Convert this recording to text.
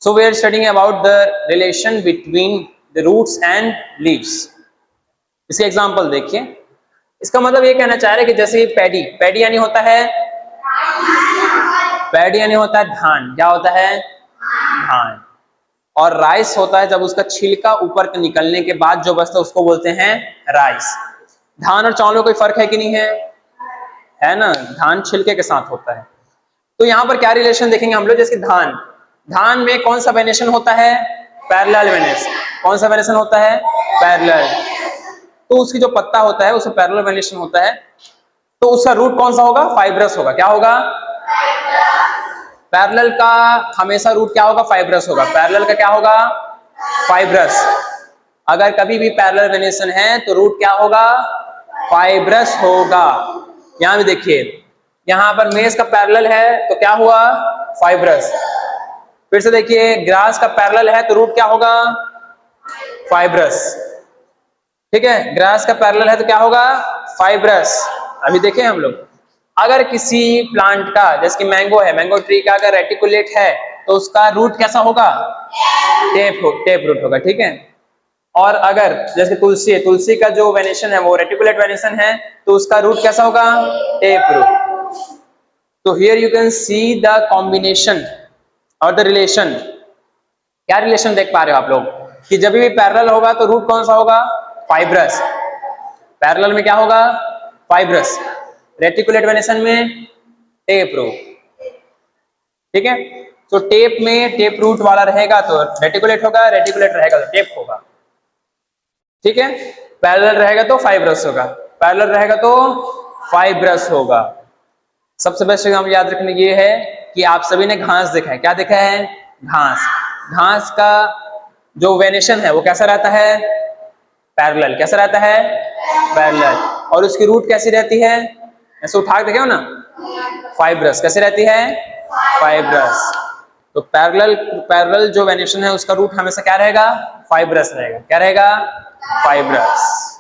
So we are studying about the relation between the roots and leaves. इसके example देखिए। इसका मतलब ये कहना चाह रहे हैं कि जैसे पैडी, पैडी यानी होता है, पैडी यानी होता है धान। क्या होता है? धान। और राइस होता है जब उसका छिलका ऊपर निकलने के बाद जो बचता है उसको बोलते हैं राइस। धान और चावल में कोई फर्क है कि नहीं है? है ना, धान छिलके के साथ होता है। तो यहाँ पर क्या रिलेशन देखेंगे हम लोग, जैसे धान, धान में कौन सा वेनेशन होता है? Parallel venation. कौन सा वेनेशन होता है? पैरेलल। तो उसकी जो पत्ता होता है उसमें पैरेलल वेनेशन होता है, तो उसका रूट कौन सा होगा? फाइब्रस होगा। क्या होगा? पैरेलल का हमेशा रूट क्या होगा? फाइब्रस होगा। पैरेलल का क्या होगा? फाइब्रस। अगर कभी भी पैरेलल वेनेशन है तो रूट क्या होगा? फाइब्रस होगा। यहां भी देखिए, यहां पर मेज का पैरेलल है तो क्या हुआ? फाइब्रस। फिर से देखिए, ग्रास का पैरेलल है तो रूट क्या होगा? फाइब्रस। ठीक है, ग्रास का पैरेलल है तो क्या होगा? फाइब्रस। अभी देखें हम लोग, अगर किसी प्लांट का, जैसे कि मैंगो है, मैंगो ट्री का अगर रेटिकुलेट है तो उसका रूट कैसा होगा? टेप रूट होगा। ठीक है, और अगर जैसे तुलसी है, तुलसी का जो वेनेशन है वो रेटिकुलेट वेनेशन है तो उसका रूट कैसा होगा? Tap root. तो here you can see the combination और द रिलेशन। क्या रिलेशन देख पा रहे हो आप लोग कि जब भी पैरेलल होगा तो रूट कौन सा होगा? फाइब्रस। पैरेलल में क्या होगा? फाइब्रस। रेटिकुलेट वेनेशन में टेप रूट। ठीक है, तो टेप में टेप रूट वाला रहेगा तो रेटिकुलेट होगा, रेटिकुलेट रहेगा तो टेप होगा। ठीक है, पैरेलल रहेगा तो फाइब्रस होगा, पैरेलल रहेगा तो फाइब्रस होगा। सबसे बेस्ट एग्जाम्पल याद रखने ये है कि आप सभी ने घास देखा है। क्या देखा है? घास। घास का जो वेनेशन है वो कैसा रहता है? पैरेलल। कैसा रहता है? पैरेलल। और उसकी रूट कैसी रहती है? ऐसे उठा के देखे हो ना, फाइब्रस। कैसे रहती है? फाइब्रस। तो पैरेलल जो वेनेशन है उसका रूट हमेशा क्या रहेगा? फाइब्रस रहेगा। क्या रहेगा? फाइब्रस।